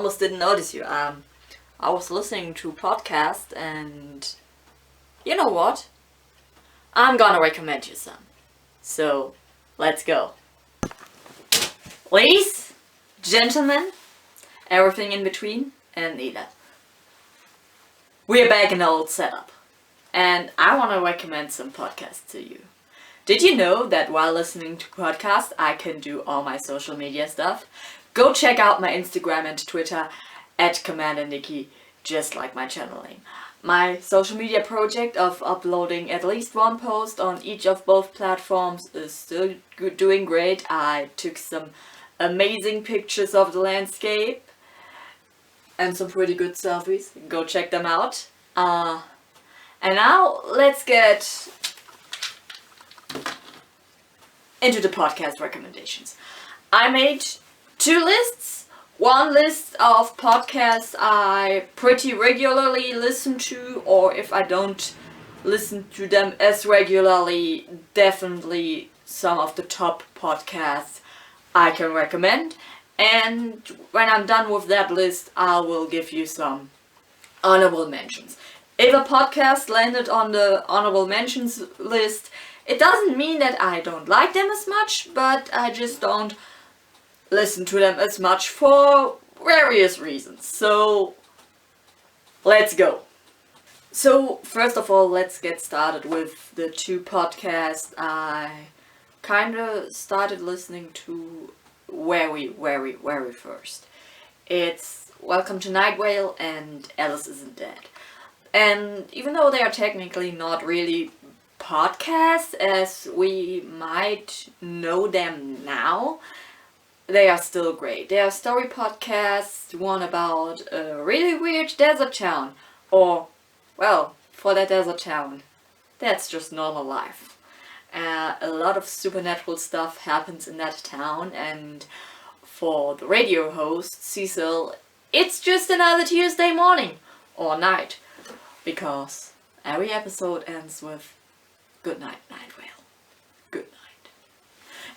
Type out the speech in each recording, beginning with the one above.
almost didn't notice you. I was listening to a podcast and you know what? I'm gonna recommend you some. So, let's go. Ladies, gentlemen, everything in between, and neither. We're back in the old setup. And I want to recommend some podcasts to you. Did you know that while listening to podcasts, I can do all my social media stuff? Go check out my Instagram and Twitter at CommanderNici, just like my channel name. My social media project of uploading at least one post on each of both platforms is still doing great. I took some amazing pictures of the landscape and some pretty good selfies. Go check them out. And now let's get into the podcast recommendations. I made 2 lists. One list of podcasts I pretty regularly listen to, or if I don't listen to them as regularly, definitely some of the top podcasts I can recommend. And when I'm done with that list, I will give you some honorable mentions. If a podcast landed on the honorable mentions list, it doesn't mean that I don't like them as much, but I just don't listen to them as much for various reasons. So, let's go. So, first of all, let's get started with the 2 podcasts I kinda started listening to very first. It's Welcome to Night Vale and Alice Isn't Dead. And even though they are technically not really podcasts as we might know them now, they are still great. They are story podcasts, one about a really weird desert town. Or, well, for that desert town, that's just normal life. A lot of supernatural stuff happens in that town, and for the radio host, Cecil, it's just another Tuesday morning or night. Because every episode ends with good night, Night Vale. Good night.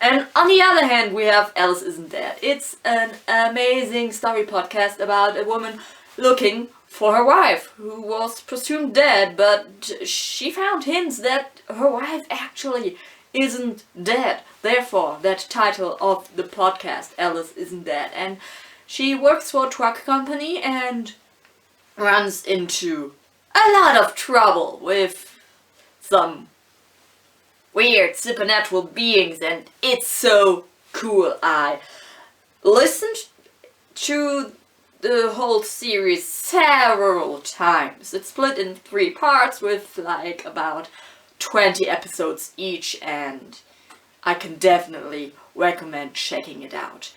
And on the other hand, we have Alice Isn't Dead. It's an amazing story podcast about a woman looking for her wife, who was presumed dead, but she found hints that her wife actually isn't dead. Therefore, that title of the podcast, Alice Isn't Dead. And she works for a truck company and runs into a lot of trouble with some weird supernatural beings, and it's so cool. I listened to the whole series several times. It's split in 3 parts with like about 20 episodes each, and I can definitely recommend checking it out.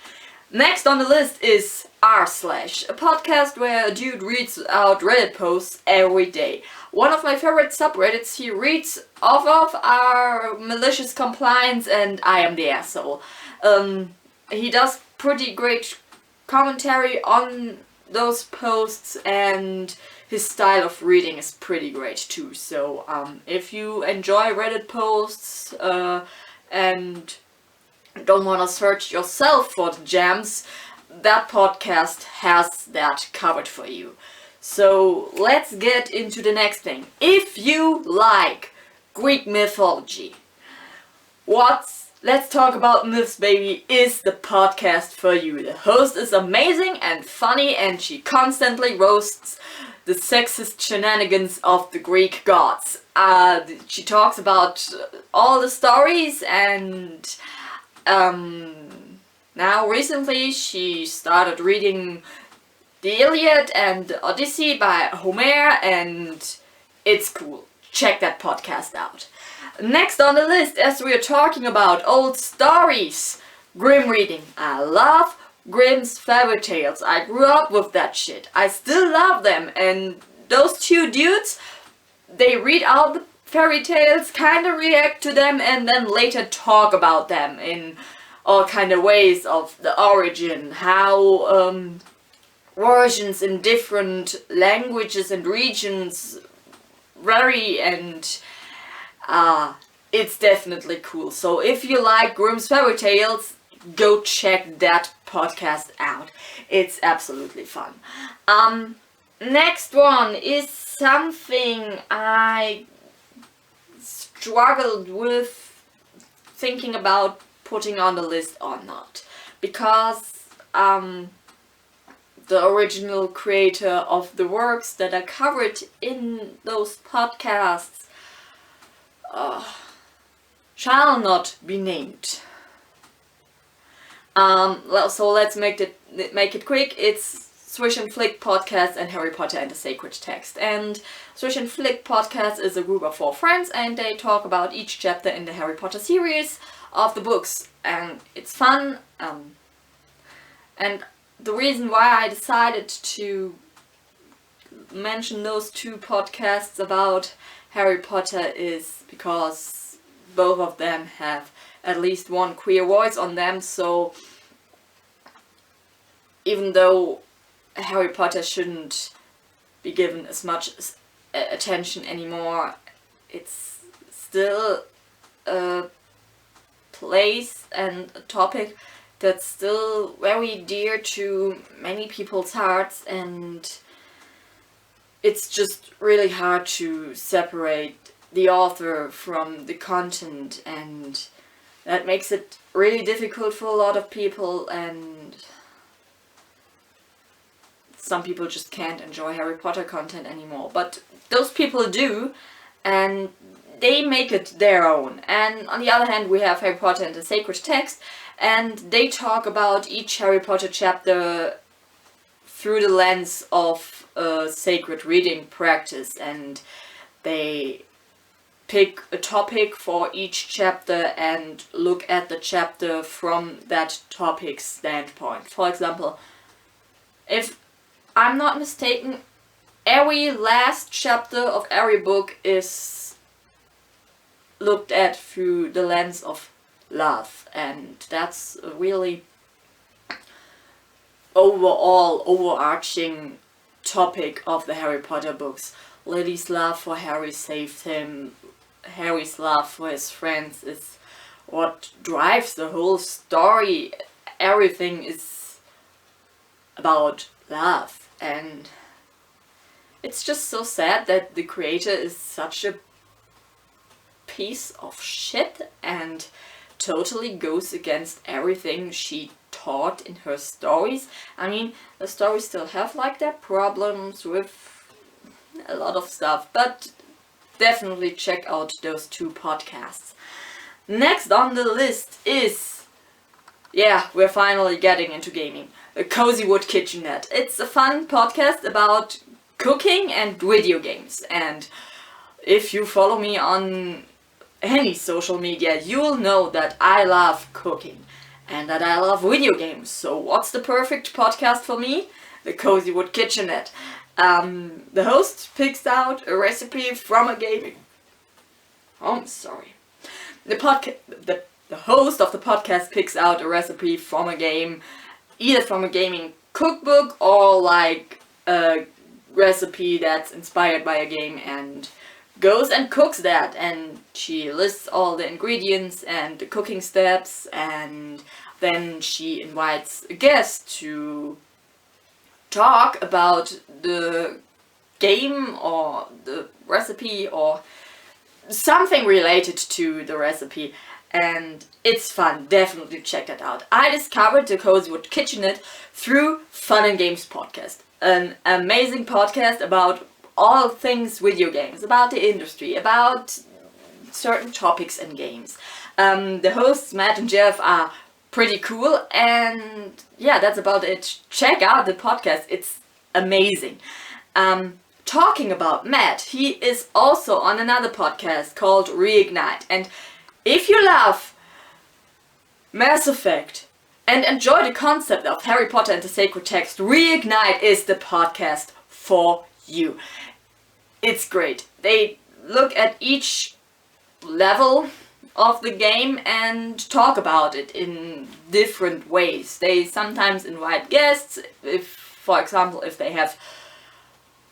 Next on the list is r/, a podcast where a dude reads out Reddit posts every day. One of my favorite subreddits he reads off of are malicious compliance and I am the asshole. He does pretty great commentary on those posts, and his style of reading is pretty great too. So if you enjoy Reddit posts and don't want to search yourself for the gems, that podcast has that covered for you. So let's get into the next thing. If you like Greek mythology, Let's Talk About Myths Baby is the podcast for you. The host is amazing and funny, and she constantly roasts the sexist shenanigans of the Greek gods. She talks about all the stories, and now recently she started reading the Iliad and the Odyssey by Homer, and it's cool. Check that podcast out. Next on the list, as we are talking about old stories, Grimm reading. I love Grimm's fairy tales. I grew up with that shit. I still love them, and those 2 dudes, they read out the fairy tales, kinda react to them, and then later talk about them in all kind of ways of the origin, how versions in different languages and regions vary, and it's definitely cool. So if you like Grimm's fairy tales, go check that podcast out. It's absolutely fun. Next one is something I struggled with thinking about putting on the list or not, because the original creator of the works that are covered in those podcasts shall not be named. So let's make it quick. It's Swish and Flick Podcast and Harry Potter and the Sacred Text. And Swish and Flick Podcast is a group of 4 friends, and they talk about each chapter in the Harry Potter series of the books, and it's fun. And the reason why I decided to mention those 2 podcasts about Harry Potter is because both of them have at least one queer voice on them, so even though Harry Potter shouldn't be given as much attention anymore, it's still a place and a topic that's still very dear to many people's hearts, and it's just really hard to separate the author from the content, and that makes it really difficult for a lot of people, and some people just can't enjoy Harry Potter content anymore. But those people do, and they make it their own. And on the other hand, we have Harry Potter and the Sacred Text, and they talk about each Harry Potter chapter through the lens of a sacred reading practice, and they pick a topic for each chapter and look at the chapter from that topic's standpoint. For example, if I'm not mistaken, every last chapter of every book is looked at through the lens of love, and that's a really overarching topic of the Harry Potter books. Lily's love for Harry saved him. Harry's love for his friends is what drives the whole story. Everything is about love, and it's just so sad that the creator is such a piece of shit and totally goes against everything she taught in her stories. I mean, the stories still have like their problems with a lot of stuff, but definitely check out those 2 podcasts. Next on the list is, we're finally getting into gaming, the Cozy Wood Kitchenette. It's a fun podcast about cooking and video games, and if you follow me on any social media, you'll know that I love cooking and that I love video games. So what's the perfect podcast for me? The Cozy Wood Kitchenette. The host picks out a recipe from a gaming... Oh, I'm sorry. The host of the podcast picks out a recipe from a game, either from a gaming cookbook or like a recipe that's inspired by a game, and goes and cooks that, and she lists all the ingredients and the cooking steps, and then she invites a guest to talk about the game or the recipe or something related to the recipe, and it's fun. Definitely check that out. I discovered the Cozy Wood Kitchenette through Fun and Games podcast, an amazing podcast about all things video games, about the industry, about certain topics and games. The hosts, Matt and Jeff, are pretty cool, and that's about it. Check out the podcast, it's amazing. Talking about Matt, he is also on another podcast called Reignite, and if you love Mass Effect and enjoy the concept of Harry Potter and the Sacred Text, Reignite is the podcast for you. It's great. They look at each level of the game and talk about it in different ways. They sometimes invite guests, if, for example, if they have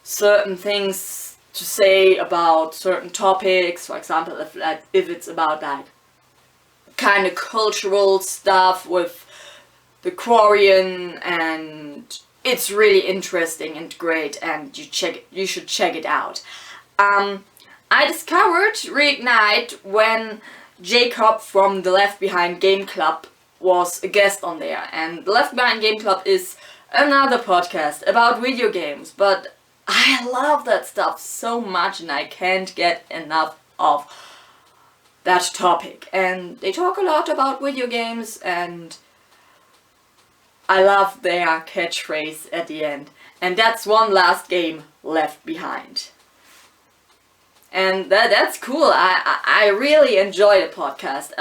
certain things to say about certain topics. For example, if it's about like kind of cultural stuff with the Quarian, and it's really interesting and great, and you should check it out. I discovered Reignite when Jacob from the Left Behind Game Club was a guest on there, and the Left Behind Game Club is another podcast about video games, but I love that stuff so much and I can't get enough of that topic. And they talk a lot about video games, and I love their catchphrase at the end. And that's one last game left behind. And that's cool. I really enjoy the podcast.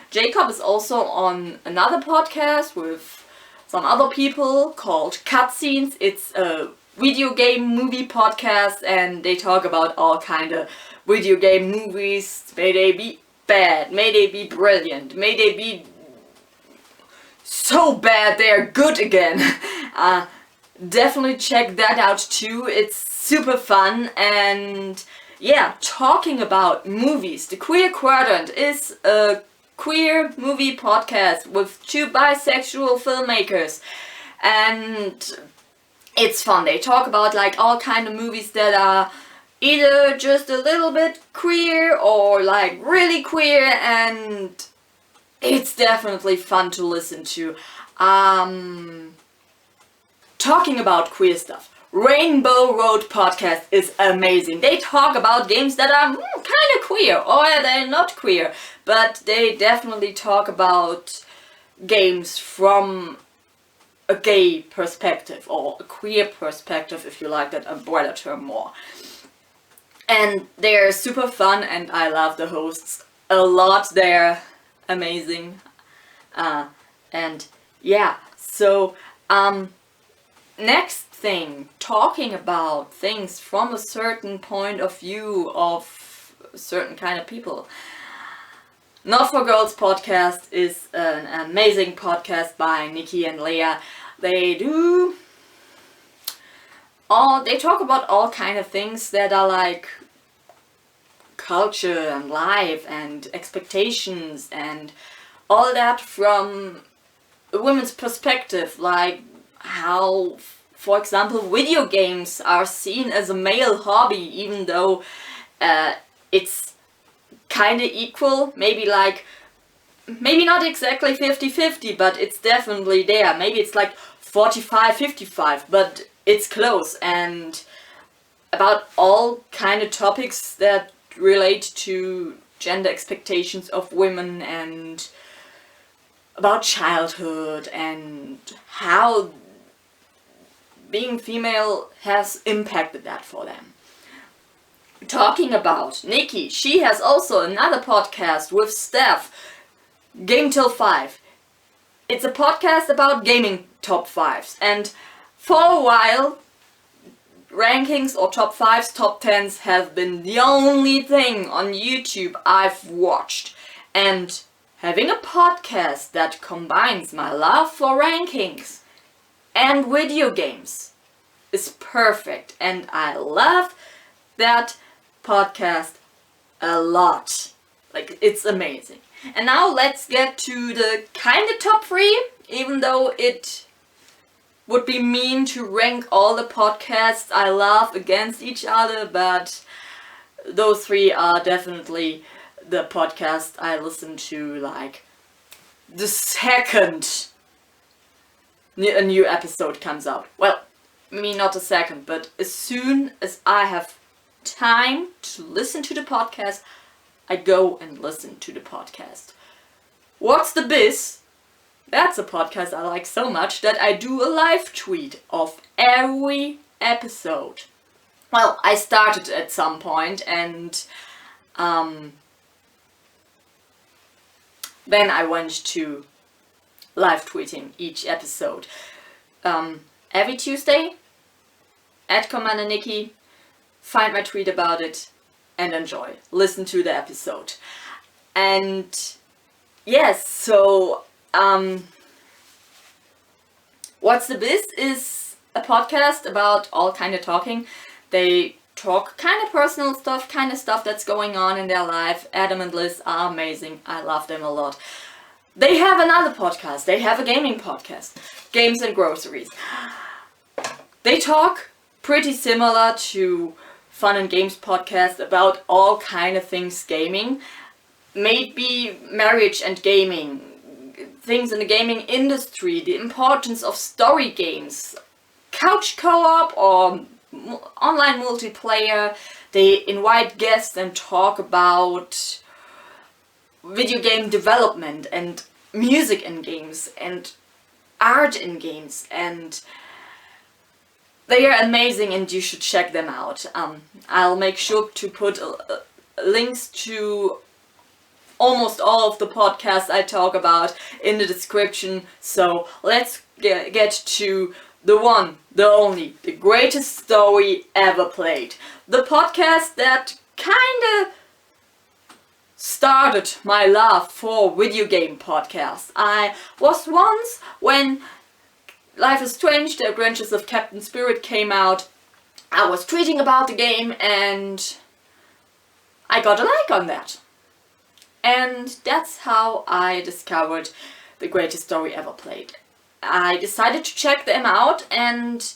Jacob is also on another podcast with some other people called Cutscenes. It's a video game movie podcast, and they talk about all kind of video game movies. May they be bad, may they be brilliant, may they be so bad they're good again. Definitely check that out too. It's super fun. And yeah, talking about movies, the Queer Quadrant is a queer movie podcast with 2 bisexual filmmakers, and it's fun. They talk about like all kind of movies that are either just a little bit queer or like really queer, and it's definitely fun to listen to. Talking about queer stuff, Rainbow Road podcast is amazing. They talk about games that are kind of queer, or they're not queer, but they definitely talk about games from a gay perspective, or a queer perspective, if you like that umbrella term more. And they're super fun, and I love the hosts a lot. They're amazing. And yeah, so next thing, talking about things from a certain point of view of a certain kind of people. Not for Girls podcast is an amazing podcast by Nikki and Leah. They talk about all kind of things that are like culture and life and expectations and all that from a woman's perspective, like how, for example, video games are seen as a male hobby, even though it's kind of equal, maybe not exactly 50-50, but it's definitely there. Maybe it's like 45-55, but it's close. And about all kind of topics that relate to gender expectations of women, and about childhood and how being female has impacted that for them. Talking about Nikki, she has also another podcast with Steph, Game Till 5. It's a podcast about gaming top 5s, and for a while rankings or top 5s, top 10s have been the only thing on YouTube I've watched. And having a podcast that combines my love for rankings and video games is perfect, and I love that podcast a lot. Like, it's amazing. And now let's get to the kind of top 3, even though it would be mean to rank all the podcasts I love against each other, but those 3 are definitely the podcast I listen to like the second a new episode comes out. Well, I mean, not a second, but as soon as I have time to listen to the podcast, I go and listen to the podcast. What's the Biz? That's a podcast I like so much that I do a live tweet of every episode. Well, I started at some point, and then I went to live tweeting each episode. Every Tuesday at CommanderNici, find my tweet about it and enjoy. Listen to the episode. And yes, so What's the Biz is a podcast about all kind of talking. They talk kind of personal stuff, kind of stuff that's going on in their life. Adam and Liz are amazing. I love them a lot. They have another podcast. They have a gaming podcast, Games and Groceries. They talk pretty similar to Fun and Games podcast about all kind of things gaming. Maybe marriage and gaming, things in the gaming industry, the importance of story games, couch co-op or online multiplayer. They invite guests and talk about video game development and music in games and art in games, and they are amazing and you should check them out. I'll make sure to put links to almost all of the podcasts I talk about in the description. So let's get to the one, the only, the greatest story ever played. The podcast that kinda started my love for video game podcasts. I was once, when Life is Strange, The Adventures of Captain Spirit came out, I was tweeting about the game and I got a like on that. And that's how I discovered the greatest story ever played. I decided to check them out and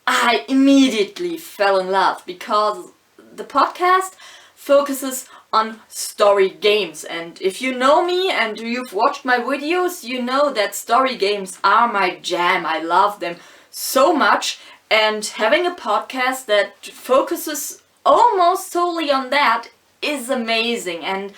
I immediately fell in love because the podcast focuses on story games, and if you know me and you've watched my videos, you know that story games are my jam. I love them so much, and having a podcast that focuses almost solely on that is amazing. And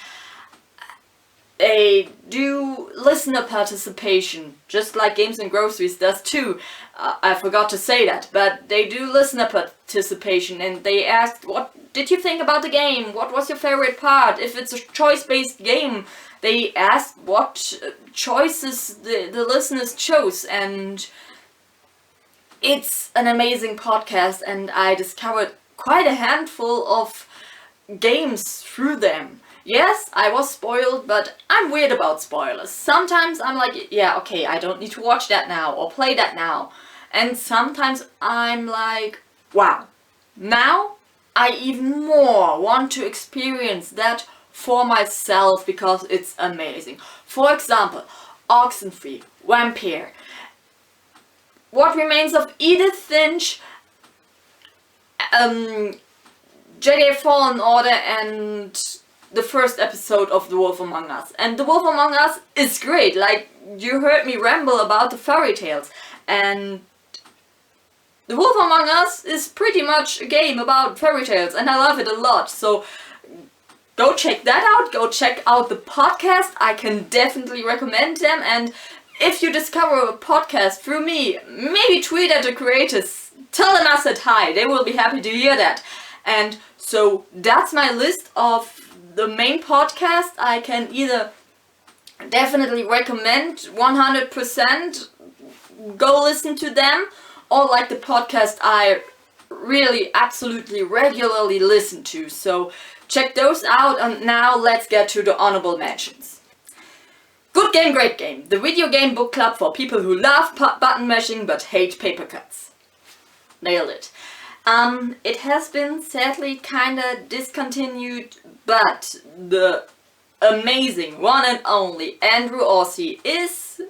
they do listener participation, just like Games and Groceries does too. I forgot to say that, but they do listener participation, and they asked, what did you think about the game? What was your favorite part? If it's a choice-based game, they asked what choices the listeners chose, and it's an amazing podcast, and I discovered quite a handful of games through them. Yes, I was spoiled, but I'm weird about spoilers. Sometimes I'm like, yeah, okay, I don't need to watch that now or play that now. And sometimes I'm like, wow, now I even more want to experience that for myself because it's amazing. For example, Oxenfree, Vampire, What Remains of Edith Finch, Jedi Fallen Order, and the first episode of The Wolf Among Us. And The Wolf Among Us is great. Like, you heard me ramble about the fairy tales. And The Wolf Among Us is pretty much a game about fairy tales, and I love it a lot. So go check that out. Go check out the podcast. I can definitely recommend them. And if you discover a podcast through me, maybe tweet at the creators. Tell them I said hi. They will be happy to hear that. And so that's my list of the main podcast. I can either definitely recommend 100%, go listen to them, or like the podcast I really absolutely regularly listen to. So check those out, and now let's get to the honorable mentions. Good Game, Great Game, the video game book club for people who love button mashing but hate paper cuts. Nailed it. It has been sadly kinda discontinued, but the amazing one and only Andrew Orsi is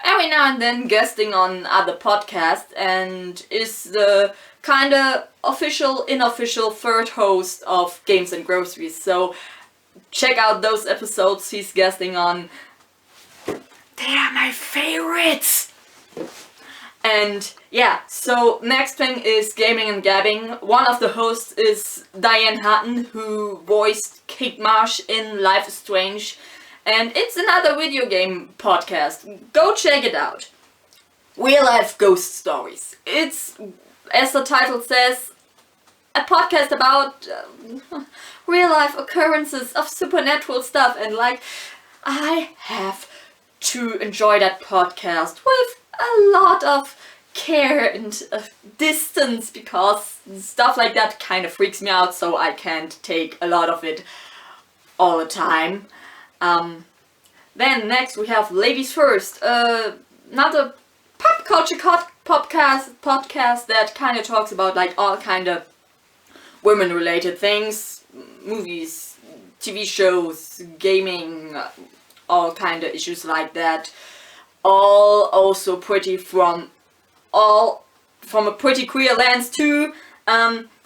every now and then guesting on other podcasts and is the kinda official, unofficial third host of Games and Groceries. So check out those episodes he's guesting on. They are my favorites! And yeah, so next thing is Gaming and Gabbing. One of the hosts is Diane Hutton, who voiced Kate Marsh in Life is Strange. And it's another video game podcast. Go check it out. Real life ghost stories. It's, as the title says, a podcast about real life occurrences of supernatural stuff. And like, I have to enjoy that podcast with a lot of care and distance, because stuff like that kind of freaks me out, so I can't take a lot of it all the time. Then next we have Ladies First, another pop culture podcast that kind of talks about like all kind of women related things, movies, TV shows, gaming, all kind of issues like that. All also pretty from a pretty queer lens too.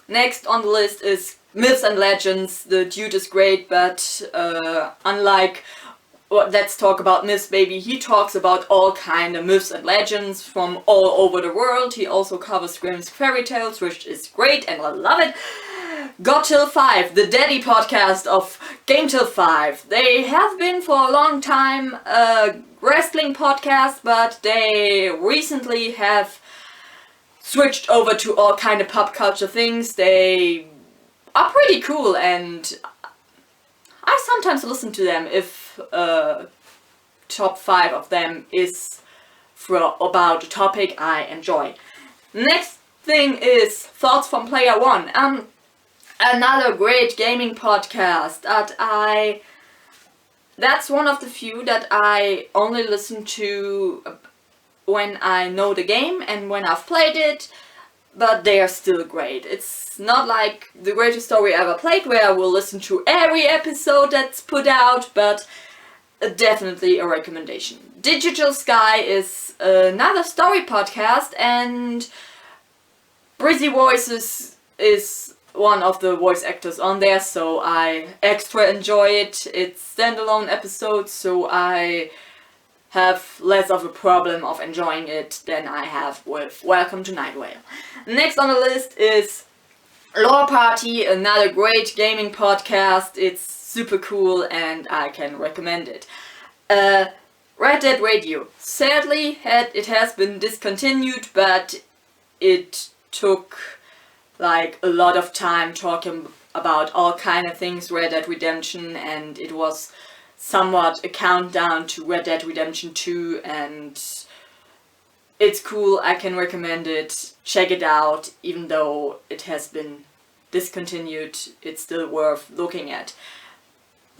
Next on the list is Myths and Legends. The dude is great, but unlike Let's Talk About Myths Baby, he talks about all kind of myths and legends from all over the world. He also covers Grimm's fairy tales, which is great and I love it. Got Till 5, the daddy podcast of Game Till 5. They have been for a long time a wrestling podcast, but they recently have switched over to all kind of pop culture things. They are pretty cool and I sometimes listen to them if top 5 of them is about a topic I enjoy. Next thing is Thoughts from Player One. Another great gaming podcast that's one of the few that I only listen to when I know the game and when I've played it, but they are still great. It's not like The Greatest Story Ever Played, where I will listen to every episode that's put out, but definitely a recommendation. Digital Sky is another story podcast, and Brizzy Voices is one of the voice actors on there, so I extra enjoy it. It's standalone episodes, so I have less of a problem of enjoying it than I have with Welcome to Night Vale. Next on the list is Lore Party, another great gaming podcast. It's super cool and I can recommend it. Red Dead Radio. Sadly, it has been discontinued, but it took like a lot of time talking about all kind of things Red Dead Redemption, and it was somewhat a countdown to Red Dead Redemption 2, and it's cool. I can recommend it. Check it out. Even though it has been discontinued, it's still worth looking at.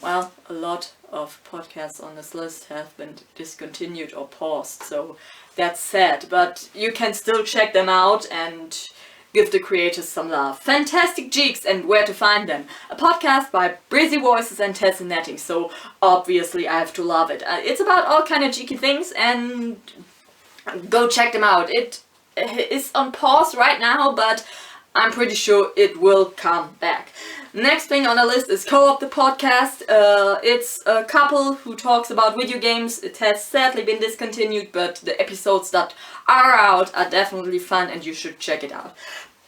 Well, a lot of podcasts on this list have been discontinued or paused, so that's sad, but you can still check them out and give the creators some love. Fantastic Geeks and Where to Find Them. A podcast by Brizzy Voices and Tessa Netting, so obviously I have to love it. It's about all kind of geeky things, and go check them out. It is on pause right now, but I'm pretty sure it will come back. Next thing on the list is Co-op the podcast. It's a couple who talks about video games. It has sadly been discontinued, but the episodes that are out are definitely fun and you should check it out.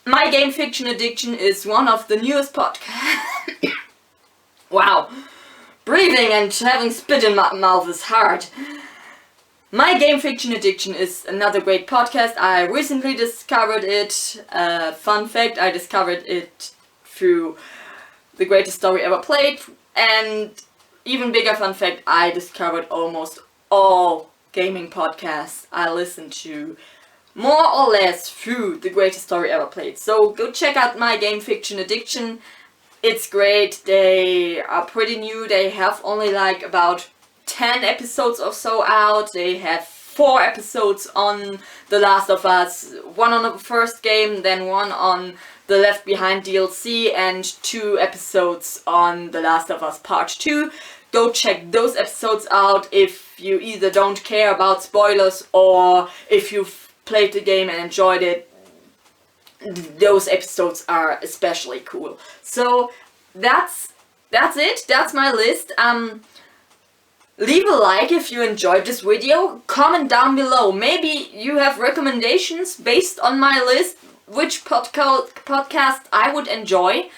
My Game Fiction Addiction is one of the newest podcasts. Wow. Breathing and having spit in my mouth is hard. My Game Fiction Addiction is another great podcast. I recently discovered it. Fun fact, I discovered it through The Greatest Story Ever Played, and even bigger fun fact, I discovered almost all gaming podcasts I listen to more or less through The Greatest Story Ever Played. So go check out My Game Fiction Addiction. It's great. They are pretty new. They have only like about 10 episodes or so out. They have 4 episodes on The Last of Us, one on the first game, then one on the Left Behind DLC, and 2 episodes on The Last of Us Part 2. Go check those episodes out if you either don't care about spoilers or if you've played the game and enjoyed it. Those episodes are especially cool. So that's it. That's my list. Leave a like if you enjoyed this video. Comment down below. Maybe you have recommendations based on my list, which podcast I would enjoy.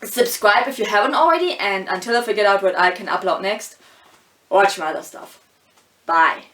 Subscribe if you haven't already, and until I figure out what I can upload next, watch my other stuff. Bye.